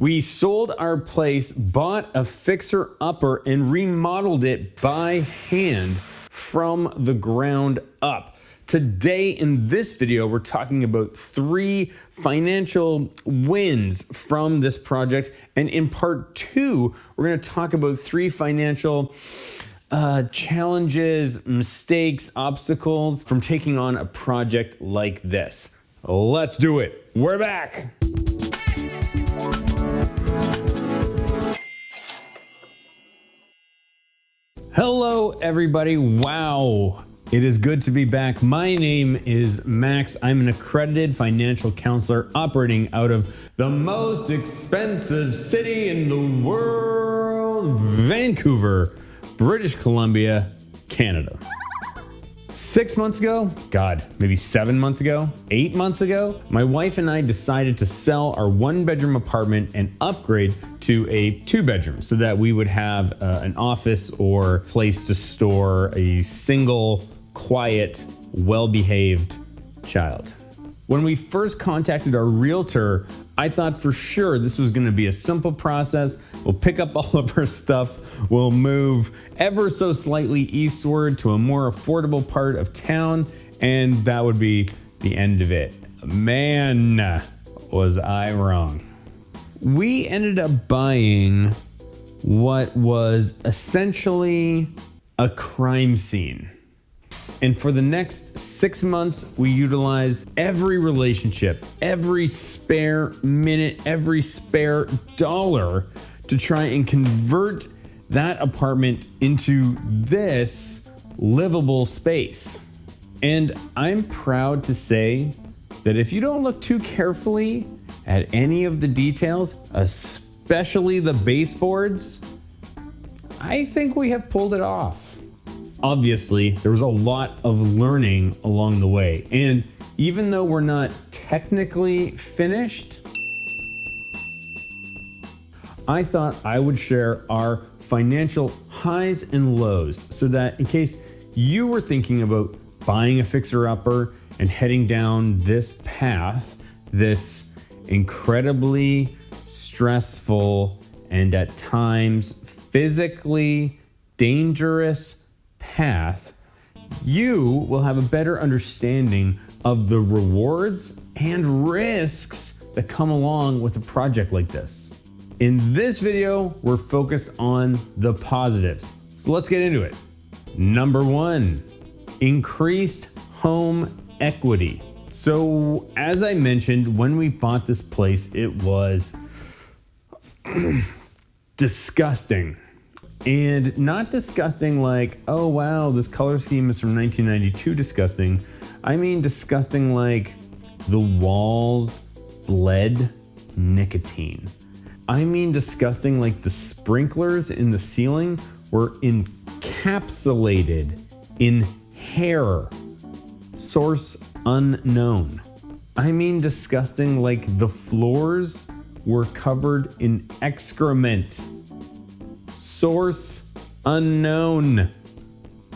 We sold our place, bought a fixer-upper, and remodeled it by hand from the ground up. Today in this video, we're talking about 3 financial wins from this project. And in part 2, we're going to talk about 3 financial challenges, mistakes, obstacles from taking on a project like this. Let's do it. We're back. Hello, everybody. Wow. It is good to be back. My name is Max. I'm an accredited financial counselor operating out of the most expensive city in the world, Vancouver, British Columbia, Canada. 6 months ago, maybe 7 months ago, 8 months ago, my wife and I decided to sell our 1-bedroom apartment and upgrade to a 2-bedroom so that we would have an office or place to store a single, quiet, well-behaved child. When we first contacted our realtor, I thought for sure this was going to be a simple process. We'll pick up all of our stuff, we'll move ever so slightly eastward to a more affordable part of town, and that would be the end of it. Man, was I wrong. We ended up buying what was essentially a crime scene. And for the next 6 months, we utilized every relationship, every spare minute, every spare dollar to try and convert that apartment into this livable space. And I'm proud to say that if you don't look too carefully at any of the details, especially the baseboards, I think we have pulled it off. Obviously, there was a lot of learning along the way. And even though we're not technically finished, I thought I would share our financial highs and lows so that in case you were thinking about buying a fixer-upper and heading down this path, this incredibly stressful and at times physically dangerous path, you will have a better understanding of the rewards and risks that come along with a project like this. In this video, we're focused on the positives. So let's get into it. Number 1, increased home equity. So as I mentioned, when we bought this place, it was disgusting. And not disgusting like, oh wow, this color scheme is from 1992 disgusting. I mean disgusting like the walls bled nicotine. I mean disgusting like the sprinklers in the ceiling were encapsulated in hair. Source unknown. I mean disgusting like the floors were covered in excrement. Source unknown.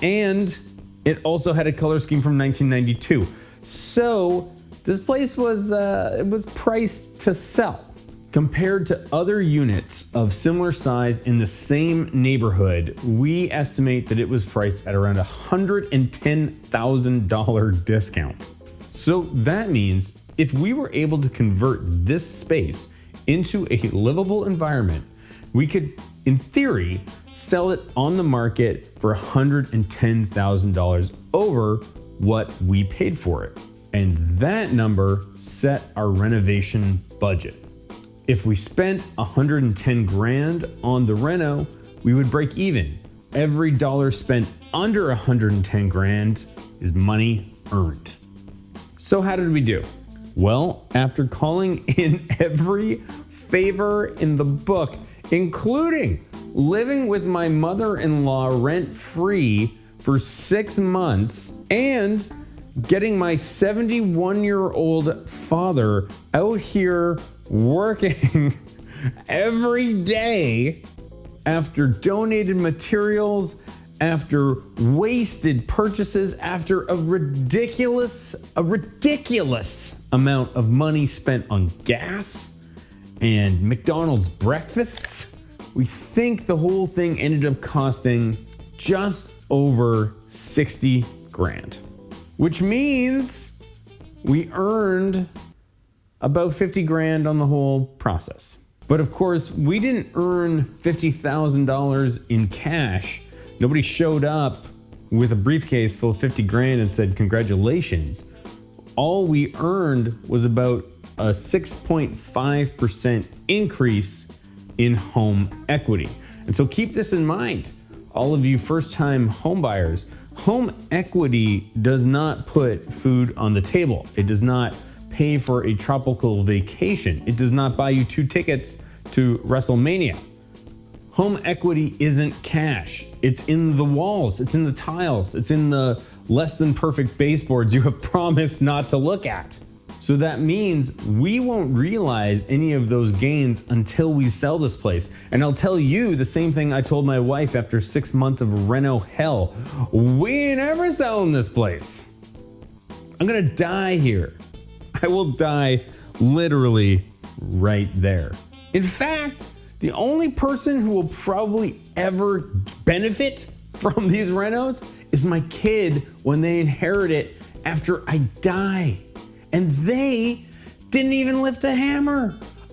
And it also had a color scheme from 1992. So this place was priced to sell. Compared to other units of similar size in the same neighborhood, we estimate that it was priced at around $110,000 discount. So that means if we were able to convert this space into a livable environment, we could, in theory, sell it on the market for $110,000 over what we paid for it. And that number set our renovation budget. If we spent $110 grand on the reno, we would break even. Every dollar spent under $110 grand is money earned. So how did we do? Well, after calling in every favor in the book, including living with my mother-in-law rent-free for 6 months and getting my 71-year-old father out here working every day, after donated materials, after wasted purchases, after a ridiculous amount of money spent on gas and McDonald's breakfasts, we think the whole thing ended up costing just over 60 grand, which means we earned about 50 grand on the whole process. But of course, we didn't earn $50,000 in cash. Nobody showed up with a briefcase full of 50 grand and said, congratulations. All we earned was about a 6.5% increase in home equity. And so keep this in mind, all of you first-time home buyers. Home equity does not put food on the table. It does not pay for a tropical vacation. It does not buy you 2 tickets to WrestleMania. Home equity isn't cash. It's in the walls, it's in the tiles, it's in the less than perfect baseboards you have promised not to look at. So that means we won't realize any of those gains until we sell this place. And I'll tell you the same thing I told my wife after 6 months of reno hell. We ain't ever selling this place. I'm gonna die here. I will die literally right there. In fact, the only person who will probably ever benefit from these renos is my kid when they inherit it after I die. And they didn't even lift a hammer,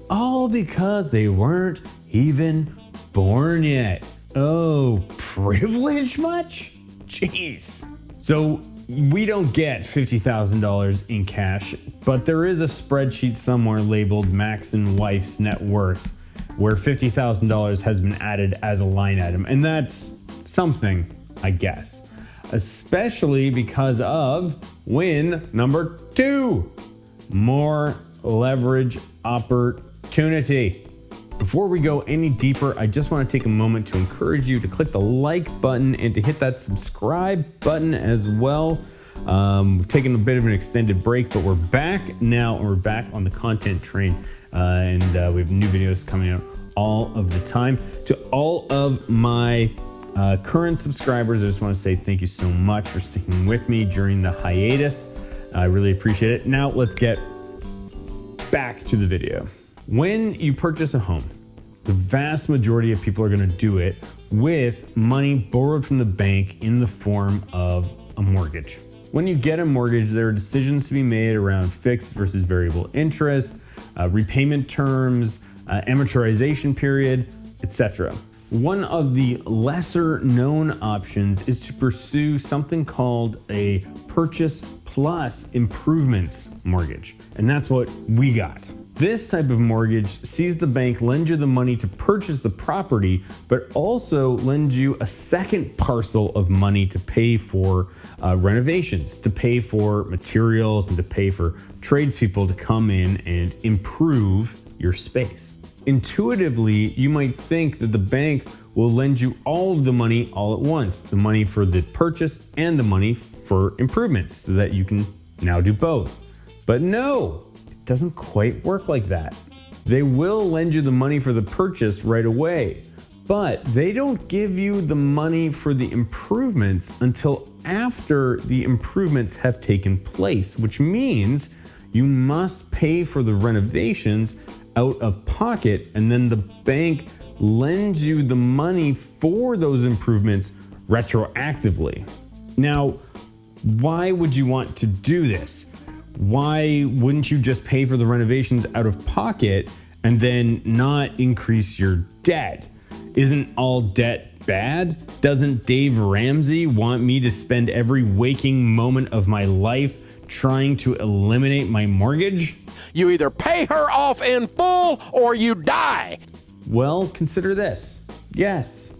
all because they weren't even born yet. Oh, privilege much? Jeez. So we don't get $50,000 in cash, but there is a spreadsheet somewhere labeled Max and Wife's net worth where $50,000 has been added as a line item. And that's something, I guess, especially because of win number 2, more leverage opportunity. Before we go any deeper, I just want to take a moment to encourage you to click the like button and to hit that subscribe button as well. We've taken a bit of an extended break, but we're back now, and we're back on the content train. And we have new videos coming out all of the time. To all of my current subscribers, I just want to say thank you so much for sticking with me during the hiatus. I really appreciate it. Now let's get back to the video. When you purchase a home, the vast majority of people are going to do it with money borrowed from the bank in the form of a mortgage. When you get a mortgage, there are decisions to be made around fixed versus variable interest, repayment terms, amortization period, etc. One of the lesser known options is to pursue something called a purchase plus improvements mortgage. And that's what we got. This type of mortgage sees the bank lend you the money to purchase the property, but also lend you a second parcel of money to pay for renovations, to pay for materials, and to pay for tradespeople to come in and improve your space. Intuitively, you might think that the bank will lend you all of the money all at once, the money for the purchase and the money for improvements, so that you can now do both. But no, it doesn't quite work like that. They will lend you the money for the purchase right away, but they don't give you the money for the improvements until after the improvements have taken place, which means you must pay for the renovations out of pocket, and then the bank lends you the money for those improvements retroactively. Now, why would you want to do this? Why wouldn't you just pay for the renovations out of pocket and then not increase your debt? Isn't all debt bad? Doesn't Dave Ramsey want me to spend every waking moment of my life trying to eliminate my mortgage? You either pay her off in full or you die. Well, consider this. Yes,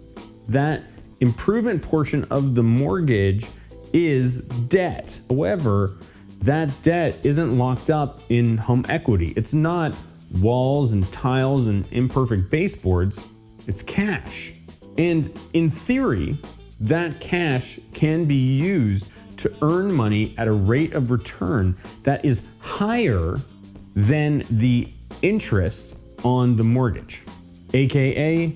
that improvement portion of the mortgage is debt. However, that debt isn't locked up in home equity. It's not walls and tiles and imperfect baseboards. It's cash. And in theory, that cash can be used to earn money at a rate of return that is higher than the interest on the mortgage, aka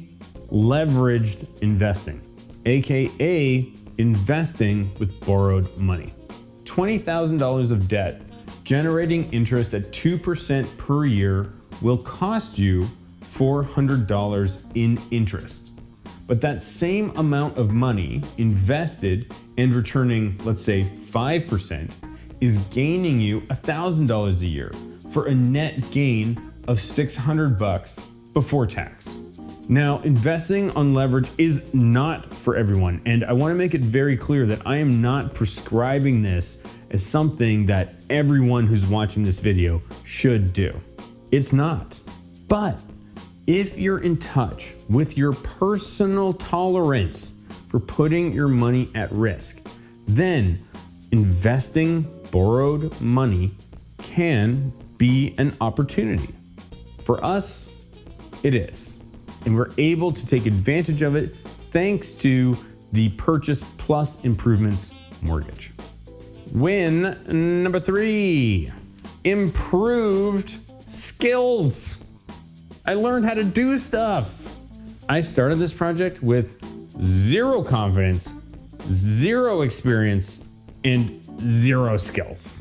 leveraged investing, aka investing with borrowed money. $20,000 of debt generating interest at 2% per year will cost you $400 in interest. But that same amount of money invested and returning, let's say 5%, is gaining you $1,000 a year for a net gain of $600 before tax. Now, investing on leverage is not for everyone, and I want to make it very clear that I am not prescribing this as something that everyone who's watching this video should do. It's not. But if you're in touch with your personal tolerance for putting your money at risk, then investing borrowed money can be an opportunity. For us, it is. And we're able to take advantage of it thanks to the Purchase Plus Improvements mortgage. Win number 3, improved skills. I learned how to do stuff. I started this project with 0 confidence, 0 experience, and 0 skills.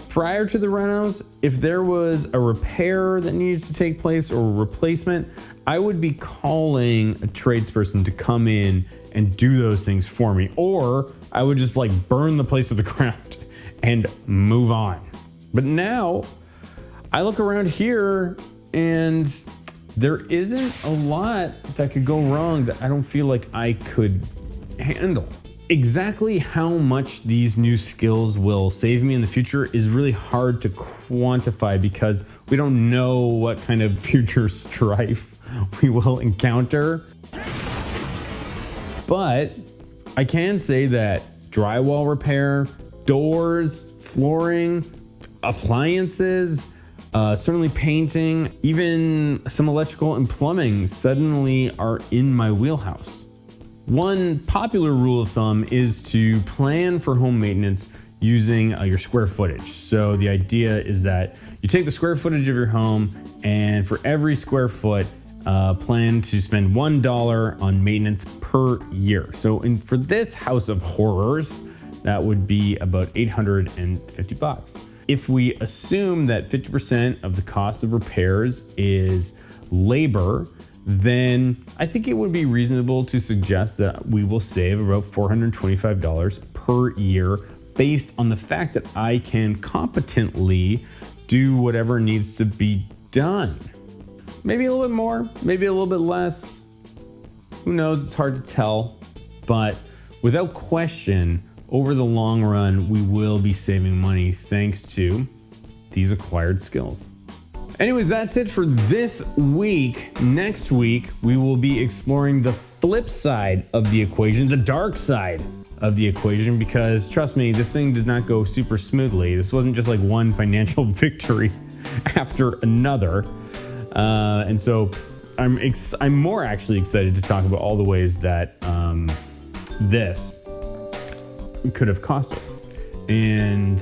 Prior to the renos, if there was a repair that needs to take place or a replacement, I would be calling a tradesperson to come in and do those things for me. Or I would just like burn the place to the ground and move on. But now I look around here and there isn't a lot that could go wrong that I don't feel like I could handle. Exactly how much these new skills will save me in the future is really hard to quantify because we don't know what kind of future strife we will encounter. But I can say that drywall repair, doors, flooring, appliances, certainly painting, even some electrical and plumbing suddenly are in my wheelhouse. One popular rule of thumb is to plan for home maintenance using your square footage. So the idea is that you take the square footage of your home and for every square foot, plan to spend $1 on maintenance per year. So for this house of horrors, that would be about $850. If we assume that 50% of the cost of repairs is labor, then I think it would be reasonable to suggest that we will save about $425 per year based on the fact that I can competently do whatever needs to be done. Maybe a little bit more, maybe a little bit less. Who knows? It's hard to tell. But without question, over the long run, we will be saving money thanks to these acquired skills. Anyways, that's it for this week. Next week, we will be exploring the flip side of the equation, the dark side of the equation, because trust me, this thing did not go super smoothly. This wasn't just like one financial victory after another. And so I'm more actually excited to talk about all the ways that this could have cost us. And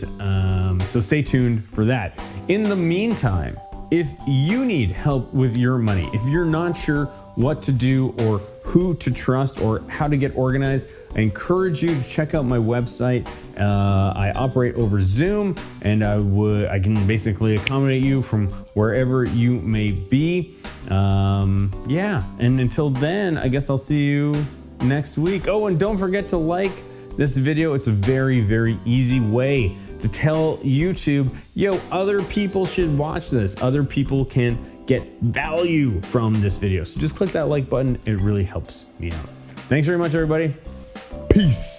so stay tuned for that. In the meantime, if you need help with your money, if you're not sure what to do or who to trust or how to get organized, I encourage you to check out my website. I operate over Zoom, and I can basically accommodate you from wherever you may be. Yeah, and until then, I guess I'll see you next week. Oh, and don't forget to like this video. It's a very, very easy way to tell YouTube, yo, other people should watch this. Other people can get value from this video. So just click that like button. It really helps me out. Thanks very much, everybody. Peace.